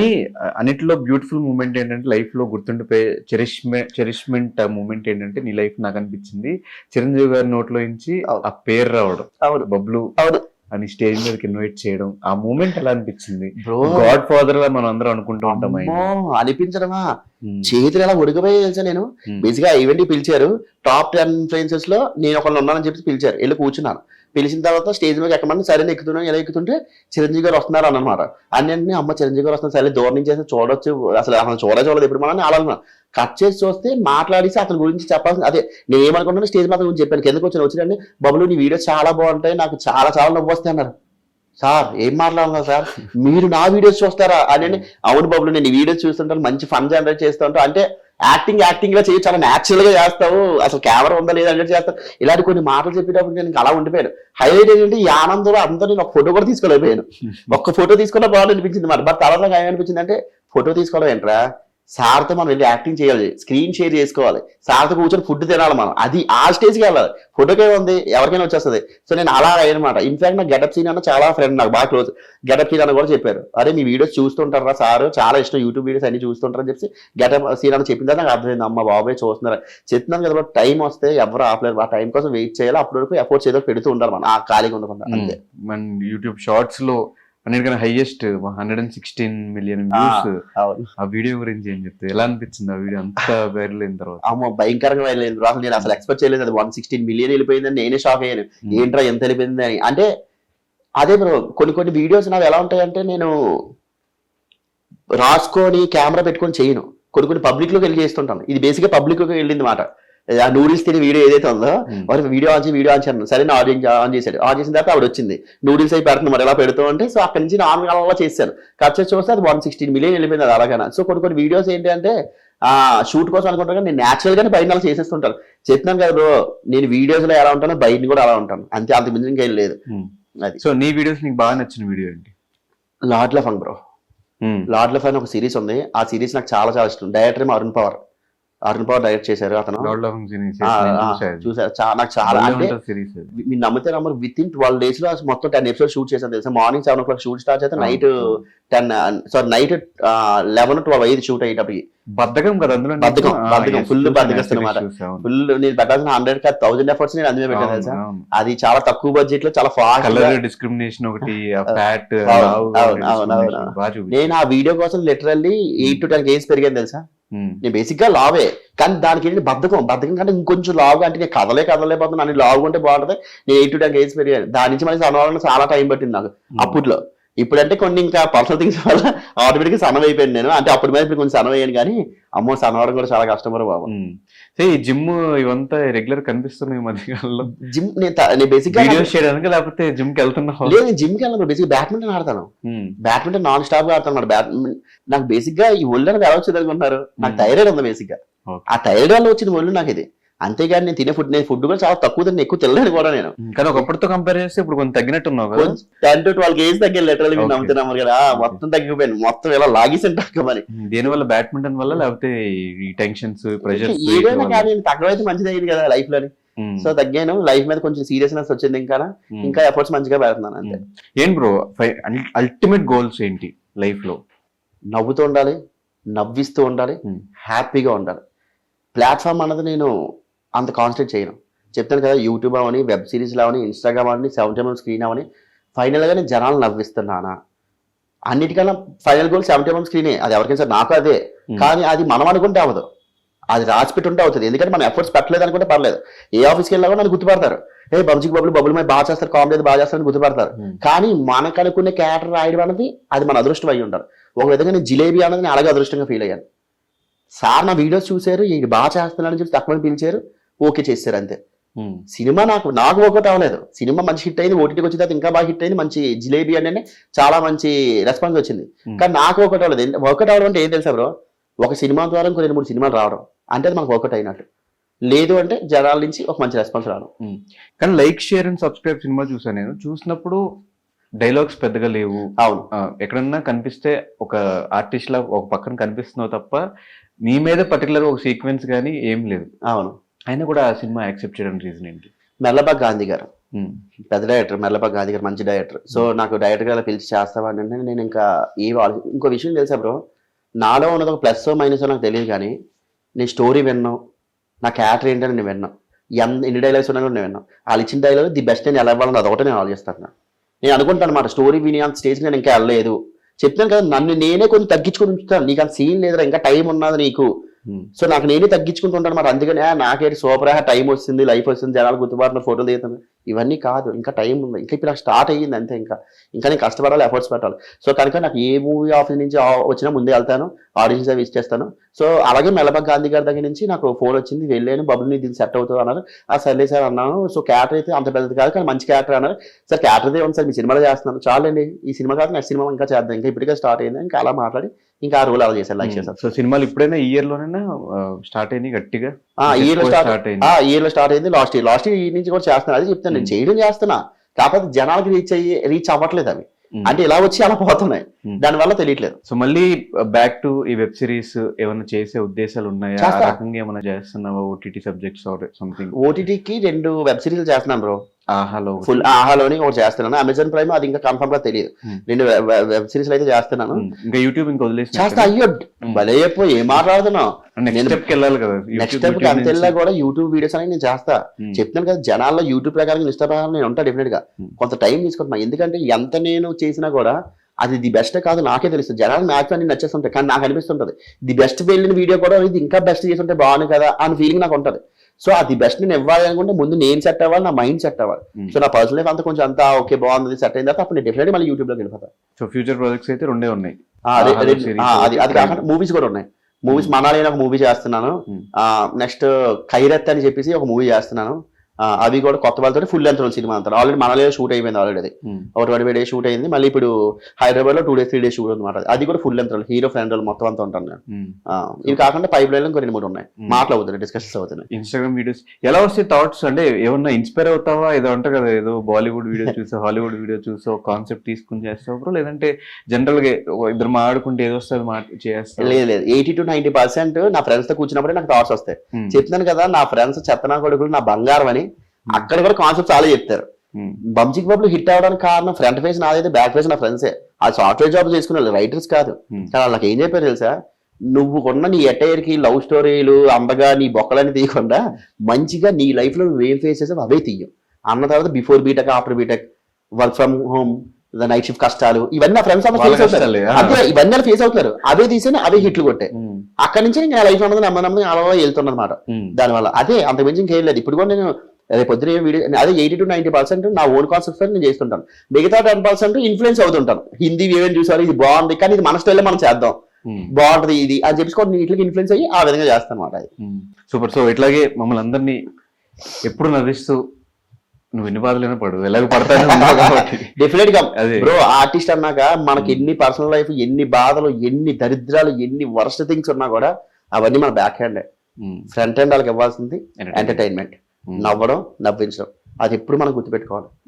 కానీ అన్నిట్లో beautiful moment ఏంటంటే లైఫ్ లో గుర్తుండిపోయే చెరిష్మెంట్ మూమెంట్ ఏంటంటే నీ లైఫ్ నాకు అనిపించింది చిరంజీవి గారి నోట్లో నుంచి ఆ పేరు రావడం, బబ్లు అని స్టేజ్ మీదకి ఇన్వైట్ చేయడం, ఆ మూమెంట్ ఎలా అనిపించింది? గాడ్ ఫాదర్ గా మనం అందరం అనుకుంటూ ఉంటాం. అనిపించడమా, చేతులు ఎలా ఉడికిపోయి తెలుసా. నేను బేసిక్ గా ఈవెంట్ పిలిచారు, టాప్ 10 ఇన్ఫ్లుయెన్సర్స్ లో నేను ఒకళ్ళు ఉన్నానని చెప్పి పిలిచారు. వెళ్ళి కూర్చున్నాను. పిలిచిన తర్వాత స్టేజ్ మీద ఎక్కమని సరే ఎక్కుతున్నాను. ఎలా ఎక్కుతుంటే చిరంజీవి గారు వస్తున్నారు అన్నమాట. అన్నింటినీ అమ్మ చిరంజీవి గారు వస్తున్నారు, సరే దూరం నుంచి చూడొచ్చు, అసలు చూడలేదు ఎప్పుడు మనం అలా కట్ చేసి చూస్తే మాట్లాడేసి అతని గురించి చెప్పాల్సింది అదే. నేను ఏమనుకుంటున్నాను, స్టేజ్ మీద గురించి చెప్పాను. కిందకు వచ్చినండి, బబులు నీ వీడియోస్ చాలా బాగుంటాయి, నాకు చాలా చాలా నవ్వు వస్తాయి అన్నారు. సార్ ఏం మాట్లాడుతున్నారు సార్, మీరు నా వీడియోస్ చూస్తారా అని. అవును బబులు, నేను ఈ వీడియోస్ చూస్తుంటాను, మంచి ఫన్ జనరేట్ చేస్తూ ఉంటాను. అంటే యాక్టింగ్ గా చేయి, చాలా న్యాచురల్ గా చేస్తావు, అసలు కెమెరా ఉందా లేదా అంటే చేస్తావు. ఇలాంటి కొన్ని మాటలు చెప్పేటప్పుడు నేను అలా ఉండిపోయాను. హైలైట్ ఏంటంటే ఈ ఆనందంలో అందరూ నేను ఒక ఫోటో కూడా తీసుకోలేకపోయాను. ఒక్క ఫోటో తీసుకున్నా బాగుంది అనిపించింది మాట. బట్ తర్వాత ఏమనిపించింది అంటే, ఫోటో తీసుకోవడం ఏంట్రా, సార్తో మనం వెళ్ళి యాక్టింగ్ చేయాలి, స్క్రీన్ షేర్ చేసుకోవాలి, సార్తో కూర్చొని ఫుడ్ తినాలి మనం, అది ఆ స్టేజ్కి వెళ్ళాలి. ఫోటోకే ఉంది, ఎవరికైనా వచ్చేస్తుంది. సో నేను అలా అయ్యనమాట. ఇన్ఫాక్ట్ నాకు గెటప్ సీన్ అన్న చాలా ఫ్రెండ్, నాకు బాగా క్లోజ్. గెటప్ సీన్ అన్న కూడా చెప్పారు, అరే మీ వీడియోస్ చూస్తుంటారా సార్, చాలా ఇష్టం, యూట్యూబ్ వీడియోస్ అన్ని చూస్తుంటారని చెప్పి గెటప్ సీన్ అని చెప్పిన తర్వాత నాకు అర్థమైంది, అమ్మ బాబాయ్ చూస్తున్నారు. చెప్తున్నాను కదా, టైం వస్తే ఎవరు ఆపలేరు, ఆ టైం కోసం వెయిట్ చేయాలి. అప్పటి వరకు ఎఫర్ట్స్ ఏదో పెడుతూ ఉండాలి మనం, ఆ ఖాళీగా ఉండకుండా. అంతే. మన యూట్యూబ్ షార్ట్స్ లో అన్నిటికన్నా హైయెస్ట్ 116 మిలియన్ వ్యూస్ ఆ వీడియో గురించి ఏం చెప్తే ఎలా అనిపించింది? ఆ వీడియో అంత వైరల్ అయిన తర్వాత అమ్మో భయంకరంగా వైరల్ అయిన తర్వాత నేను అసలు ఎక్స్పెక్ట్ చేయలేదు అది 116 మిలియన్ వెళ్ళిపోయిందని. నేనే షాక్ అయ్యాను, ఏంట్రా ఎంత వెళ్ళిపోయింది అని. అంటే అదే బ్రో, కొన్ని వీడియోస్ నాకు ఎలా ఉంటాయంటే, నేను రాసుకొని కెమెరా పెట్టుకొని చేయను, కొన్ని పబ్లిక్ లోకి వెళ్ళి చేస్తుంటాను. ఇది బేసిక్ గా పబ్లిక్ లోకి వెళ్ళింది మాట. ఆ నూడిల్స్ తిని వీడియో ఏదైతే ఉందో, వారు వీడియో ఆన్ చేయాలి. సరే నా ఆన్ చేశాడు. ఆన్ చేసిన తర్వాత ఆవిడ వచ్చింది, నూడిల్స్ అయి పెడుతుంది మరి ఎలా పెడుతూ అంటే. సో అక్కడి నుంచి నాన్ అలా చేశాను. కట్ చేసి చూస్తే అది 116 మిలియన్ వెళ్ళిపోయింది అది అలాగైనా. సో కొన్ని వీడియోస్ ఏంటి అంటే, షూట్ కోసం అనుకుంటాను కానీ నేను న్యాచురల్ గానే బయట అలా చేసేస్తుంటాను. చెప్తున్నాను కదా బ్రో, నేను వీడియోస్ లో ఎలా ఉంటానో బయట కూడా అలా ఉంటాను, అంతే, అంత మించి ఇంకేం లేదు. అది. సో నీ వీడియోస్ నీకు బాగా నచ్చిన వీడియో ఏంటి? లార్డ్ లఫన్ బ్రో. లార్డ్ లఫన్ ఒక సిరీస్ ఉంది, ఆ సిరీస్ నాకు చాలా చాలా ఇష్టం. డైరెక్టర్ అరుణ్ పవర్ డైరెక్ట్ చేశారు అతను. చూసారు, నాకు చాలా అంటే మీరు నమ్మితే నమ్మరు, విత్ ఇన్ 12 days లో మొత్తం 10 episodes షూట్ చేశాను తెలుసా. మార్నింగ్ 7 o'clock షూట్ స్టార్ట్ అయితే నైట్ 11-12 అయ్యేది షూట్ అయ్యేటప్పటికి. బద్దకం కదా అందులో, బద్దకం ఫుల్ బద్దకస్తున్నమాట. ఫుల్ నేను పెట్టాల్సిన 100,000 ఎఫర్ట్స్ నేను అందులో పెట్టాను తెలుసా. అది చాలా తక్కువ బడ్జెట్ లో చాలా ఫాస్ట్ డిస్క్రిమినేషన్ ఒకటి, ఫ్యాట్. నేను ఆ వీడియో కోసం లిటరల్లీ 8 to 10 kgs పెరిగాను తెలుసా. నేను బేసిక్ గా లావే, కానీ దానికి ఏంటి బద్దకం కంటే ఇంకొంచెం లావుగా, అంటే నేను కదలేకపోతున్నా అని లావుగా ఉంటే బాగుంటుంది. నేను 8 to 10 kgs పెరిగాను. దాని నుంచి మనకి సన్నవాళ్ళని చాలా టైం పట్టింది నాకు అప్పట్లో. ఇప్పుడంటే కొన్ని ఇంకా పర్సనల్ థింగ్స్ వల్ల ఆటోమేటిక్ గా సన్నం అయిపోయాను నేను. అంటే అప్పటి మీద ఇప్పుడు కొంచెం సన్నం అయ్యాను, కానీ అమ్మో సన్నవడం కూడా చాలా కష్టమరు బాబు. ఈ జిమ్ ఇవంతా రెగ్యులర్ కనిపిస్తున్నాయి మధ్యకాలంలో. జిమ్ నేను బేసిక్ గా చేయడానికి, లేకపోతే జిమ్ కి వెళ్తున్నా? లేదు, నేను జిమ్ కి వెళ్ళను. బేసిక్ బ్యాడ్మింటన్ ఆడతాను. బ్యాడ్మింటన్ నాన్ స్టాప్ గా ఆడతాను. నాకు బేసిక్ గా ఈ ఒళ్ళు అనేది ఎలా వచ్చింది అనుకుంటున్నారు, నాకు థైరాయిడ్ ఉంది బేసిక్ గా. ఆ థైరాయిడ్ వల్ల వచ్చిన ఒళ్ళు నాకు ఇది. అంతేగాని నేను తినే ఫుడ్ కూడా చాలా తక్కువ తిని, ఎక్కువ తినలేను కూడా నేను. కానీ ఒకప్పటితో కంపేర్ చేస్తే ఇప్పుడు కొంచెం తగ్గినట్టు ఉన్నావు కదా. 10 to 12 kgs తగ్గాను లిటరల్లీ. మీరు నమ్ముతున్నాము కదా, మొత్తం తగ్గిపోయాను, మొత్తం ఇలా లాగేసి మరి. దేని వల్ల? బ్యాడ్మింటన్ వల్ల, లేకపోతే ఈ టెన్షన్స్, ప్రెషర్స్? ఏదైనా కానీ తగ్గడం మంచిది అయ్యింది కదా లైఫ్ లోని. సో తగ్గాను, లైఫ్ మీద కొంచెం సీరియస్నెస్ వచ్చింది, ఇంకా ఎఫర్ట్స్ మంచిగా పెడుతున్నాను అంతే. ఏం బ్రో అల్టిమేట్ గోల్స్ ఏంటి లైఫ్ లో? నవ్వుతూ ఉండాలి, నవ్విస్తూ ఉండాలి, హ్యాపీగా ఉండాలి. ప్లాట్ఫామ్ అన్నది నేను అంత కాన్సన్ట్రేట్ చేయను. చెప్తాను కదా, యూట్యూబ్ అవని, వెబ్ సిరీస్లో అవని, ఇన్స్టాగ్రామ్ అవని, 70mm స్క్రీన్ అవని, ఫైనల్గా నేను జనాలు నవ్విస్తున్నానా, అన్నిటికన్నా ఫైనల్ గోల్ 70mm స్క్రీనే. అది ఎవరికైనా సరే, నాకు అదే. కానీ అది మనం అనుకుంటే అవ్వదు, అది రాసిపెట్టి ఉంటే అవుతుంది. ఎందుకంటే మనం ఎఫర్ట్స్ పెట్టలేదు అనుకుంటే పర్లేదు. ఏ ఆఫీస్కి వెళ్ళినా కూడా నన్ను గుర్తుపడతారు, బబ్జీకి బబుల్ మై బాగా చేస్తారు, కామెడీ బాగా చేస్తారని గుర్తుపడతారు. కానీ మనకు అనుకునే క్యారెక్టర్ రాయడం అనేది అది మన అదృష్టం అయి ఉంటారు. ఒక విధంగా నేను జిలేబీ అనేది నేను అలాగే అదృష్టంగా ఫీల్ అయ్యాను. సార్ నా వీడియోస్ చూశారు, ఇది బాగా చేస్తున్నారని చెప్పి తక్కువ పిలిచారు, ఓకే చేశారు అంతే. సినిమా నాకు వర్కౌట్ అవ్వలేదు. సినిమా మంచి హిట్ అయింది, ఓటీటీకి వచ్చిన తర్వాత ఇంకా బాగా హిట్ అయింది, మంచి జిలేబీ అంటే చాలా మంచి రెస్పాన్స్ వచ్చింది. కానీ నాకు వర్కౌట్ అవ్వలేదు. వర్కౌట్ అవ్వడం అంటే ఏం తెలుసా బ్రో, ఒక సినిమా ద్వారా ఇంకో 2-3 సినిమాలు రావడం అంటే అది మనకు వర్కౌట్ అయినట్టు. లేదు అంటే జనాల నుంచి ఒక మంచి రెస్పాన్స్ రావడం. కానీ like, share and subscribe cinema చూసాను నేను. చూసినప్పుడు డైలాగ్స్ పెద్దగా లేవు. అవును, ఎక్కడన్నా కనిపిస్తే ఒక ఆర్టిస్ట్ లా ఒక పక్కన కనిపిస్తున్నావు తప్ప నీ మీద పర్టికులర్ ఒక సీక్వెన్స్ కానీ ఏం లేదు. అవును, అయినా కూడా ఆ సినిమా యాక్సెప్ట్ చేయడం రీజన్ ఏంటి? మెల్లబాగ్ గాంధీ గారు పెద్ద డైరెక్టర్ మెల్లపాక గాంధీ గారు మంచి డైరెక్టర్. సో నాకు డైరెక్టర్ గారు పిలిచి చేస్తావా అంటే నేను ఇంకా ఇంకో విషయం తెలుసా బ్రో, నాలో ఉన్నది ఒక ప్లస్ మైనస్ నాకు తెలియదు కానీ నేను స్టోరీ విన్నాను, నా క్యారెక్టర్ ఏంటని నేను విన్నాను, ఎన్ని డైలాగ్స్ ఉన్నా కూడా నేను విన్నాను. వాళ్ళు ఇచ్చిన డైలాగ్ ది బెస్ట్ నేను ఎలా ఇవ్వాలని అదొకటి నేను ఆలోచిస్తాను. నేను అనుకుంటాను అనమాట స్టోరీ విని అంత స్టేజ్కి నేను ఇంకా వెళ్ళలేదు. చెప్తాను కదా, నన్ను నేనే కొంచెం తగ్గించుకుని ఉంచుతాను. నీకు అంత సీన్ లేదురా, ఇంకా టైం ఉన్నది నీకు. సో నాకు నేనే తగ్గించుకుంటుంటాను మరి. అందుకని నాకేంటి సూపర్ టైం వస్తుంది, లైఫ్ వస్తుంది, జనాలు గుర్తుపడుతున్న ఫోటోలు దిగుతాను, ఇవన్నీ కాదు. ఇంకా టైం ఉంది, ఇంకా ఇప్పుడు నాకు స్టార్ట్ అయ్యింది అంతే. ఇంకా నేను కష్టపడాలి, ఎఫర్ట్స్ పెట్టాలి. సో కనుక నాకు ఏ మూవీ ఆఫీస్ నుంచి వచ్చినా ముందే వెళ్తాను, ఆడిషన్స్ అవి ఇచ్చేస్తాను. సో అలాగే మెల్లబాగ్ గాంధీ గారి దగ్గర నుంచి నాకు ఫోన్ వచ్చింది, వెళ్ళాను, బబుల్ని దీన్ని సెట్ అవుతుంది అన్నారు. సర్లే సార్ అన్నాను. సో క్యారెక్టర్ అయితే అంత పెద్దది కాదు కానీ మంచి క్యారెక్టర్ అన్నారు. సార్ క్యారెక్టర్ ఉంది సార్, మీ సినిమాలో చేస్తున్నాను, చాలండి ఈ సినిమా కాదు నెక్స్ట్ సినిమా ఇంకా చేద్దాం, ఇంకా ఇప్పటికే స్టార్ట్ అయింది. ఇంకా అలా మాట్లాడి ఇంకా ఆ రోల్ అలా చేశాను, లైక్ చేశాను. సో సినిమాలు ఇప్పుడైనా ఈ ఇయర్ లోనైనా స్టార్ట్ అయింది గట్టిగా? ఇయర్ లో స్టార్ట్ అయింది. లాస్ట్ ఇయర్ నుంచి కూడా చేస్తున్నాను. అది చెప్తాను, నేను చేయడం చేస్తున్నా, కాకపోతే జనాలకి రీచ్ అవ్వట్లేదు అవి. అంటే ఇలా వచ్చి అలా పోతున్నాయి, దాని వల్ల తెలియట్లేదు. సో మళ్ళీ బ్యాక్ టు ఈ వెబ్ సిరీస్ ఏమైనా చేసే ఉద్దేశాలు ఉన్నాయా? ఆ రకంగా ఏమైనా చేస్తున్నావా? OTT subjects or something? ఓటీటీకి 2 వెబ్ సిరీస్ చేస్తున్నాను బ్రో. ఆహాలో ఫుల్ ఆహాలోని ఒకటి చేస్తున్నాను. అమెజాన్ ప్రైమ్ అది ఇంకా కన్ఫర్మ్ గా తెలియదు. 2 వెబ్ సిరీస్ అయితే చేస్తున్నాను. ఇంకా యూట్యూబ్ ఇంకా వదిలేసి చేస్తా. అయ్యో భలే చెప్పు, ఏం మాట్లాడుతున్నావు? వెళ్ళాలి కదా నెక్స్ట్ స్టెప్ కి అంతెల్లా కూడా యూట్యూబ్ వీడియోస్ అనేది నేను చేస్తా. చెప్తాను కదా, జనాల్లో యూట్యూబ్ ప్రకారం ఇష్ట ప్రకారం నేను ఉంటా. డెఫినెట్ గా కొంత టైం తీసుకుంటున్నా, ఎందుకంటే ఎంత నేను చేసినా కూడా అది ది బెస్ట్ కాదు నాకే తెలుస్తుంది. జనాలు మ్యాక్స్ అన్ని నచ్చేస్తుంటాయి, కానీ నాకు అనిపిస్తుంటది ది బెస్ట్ వెళ్ళిన వీడియో కూడా ఇది ఇంకా బెస్ట్ చేస్తుంటే బాగుంది కదా అని ఫీలింగ్ నాకు ఉంటది. సో అది బెస్ట్ నేను ఇవ్వాలి అనుకుంటే ముందు నేను సెట్ అవ్వాలి, నా మైండ్ సెట్ అవ్వాలి. సో నా పర్సనల్ లైఫ్ అంతా కొంచెం అంతా ఓకే బాగుంది సెట్ అయిన తర్వాత అప్పుడు నేను డెఫినెట్లీ మళ్ళీ యూట్యూబ్ లోకి వెళ్ళిపోతాను. సో ఫ్యూచర్ ప్రాజెక్ట్స్ అయితే 2 ఉన్నాయి. అది కాకుండా మూవీస్ కూడా ఉన్నాయి. మూవీస్ మనాలి ఒక మూవీ చేస్తున్నాను. నెక్స్ట్ ఖైరత్ అని చెప్పేసి ఒక మూవీ చేస్తున్నాను. అవి కూడా కొత్త వాళ్ళతో ఫుల్ లెంత్ సినిమా అంటారు. ఆల్రెడీ మనలో షూట్ అయిపోయింది, ఆల్రెడీ అది ఒక 25 days షూట్ అయింది. మళ్ళీ ఇప్పుడు హైదరాబాద్ లో 2 days 3 days షూట్ అనమాట. అది కూడా ఫుల్ లెంత్ హీరో ఫ్రెండ్ మొత్తం అంతా ఉంటాను నేను. ఇవి కాకుండా పైప్ లైన్ ఇంకో 2-3 ఉన్నాయి, మాట్లాడుతున్నాయి, డిస్కషన్స్ అవుతున్నాయి. ఇన్స్టాగ్రామ్ వీడియోస్ ఎలా వస్తాయి థాట్స్? అంటే ఏమన్నా ఇన్స్పైర్ అవుతావా? ఏదో అంటారు కదా, ఏదో బాలీవుడ్ వీడియో చూసో హాలీవుడ్ వీడియో చూసో కాన్సెప్ట్ తీసుకుని చేస్తావు, లేదంటే జనరల్ గా ఇద్దరు మాట్లాడుకుంటే ఏదో వస్తుంది చేస్తావు? లేదు 80 to 90% నా ఫ్రెండ్స్ తో కూర్చున్నప్పుడే నాకు థాట్స్ వస్తాయి. చెప్తున్నాను కదా, నా ఫ్రెండ్స్ చెత్తనా కొడుకులు నా బంగారం అని. అక్కడ కూడా కాన్సెప్ట్ చాలా చెప్తారు. బంచిక్ బాబులు హిట్ అవ్వడానికి కారణం ఫ్రంట్ ఫేస్ నాదైతే బ్యాక్ ఫేస్ నా ఫ్రెండ్సే. ఆ సాఫ్ట్వేర్ జాబ్ చేసుకునే రైటర్స్ కాదు. కానీ వాళ్ళకి ఏం చెప్పారు తెలుసా, నువ్వు కొన్న నీ అటైర్ కి లవ్ స్టోరీలు అందగా నీ బొక్కలని తీయకుండా మంచిగా నీ లైఫ్ లో నువ్వేం ఫేస్ చేసావు అవే తీయం అన్న తర్వాత before BTech after BTech work from home night shift కష్టాలు ఇవన్నీ నా ఫ్రెండ్స్ అదే ఇవన్నీ ఫేస్ అవుతున్నారు. అవే తీసేనే అవే హిట్లు కొట్టాయి. అక్కడి నుంచి నేను లైఫ్ అన్నది నమ్మనమ్మది అలా వెళ్తున్నా అనమాట. దానివల్ల అదే అంత మించి ఇంకేం లేదు. ఇప్పుడు కూడా నేను అదే పొద్దున వీడియో అదే 80 to 90% నా ఓన్ కాన్సెప్ట్స్ నేను చేస్తుంటాను. మిగతా 10% ఇన్ఫ్లుయెన్స్ అవుతుంటాను. హిందీ ఏమేమి చూసారు, ఇది బాగుంది కానీ ఇది మన స్టైల్లో మనం చేద్దాం, బాగుంటది ఇది అని చెప్పేసి ఇట్లకి ఇన్ఫ్లుయెన్స్ అయ్యి ఆ విధంగా చేస్తాను అనమాట. సూపర్. సో ఇట్లాగే మమ్మల్ని అందరినీ ఎప్పుడు నవ్విస్తూ నువ్వు ఎన్ని బాధలైనా పడు, ఎలాగ పడతానే డెఫినెట్ గా బ్రో. ఆర్టిస్ట్ అన్నాక మనకి ఎన్ని పర్సనల్ లైఫ్, ఎన్ని బాధలు, ఎన్ని దరిద్రాలు, ఎన్ని వర్స్ట్ థింగ్స్ ఉన్నా కూడా అవన్నీ మన బ్యాక్ హ్యాండ్. ఫ్రంట్ హ్యాండ్ వాళ్ళకి ఇవ్వాల్సింది ఎంటర్టైన్మెంట్, నవ్వడం, నవ్వించడం. అది ఎప్పుడు మనం గుర్తుపెట్టుకోవాలి.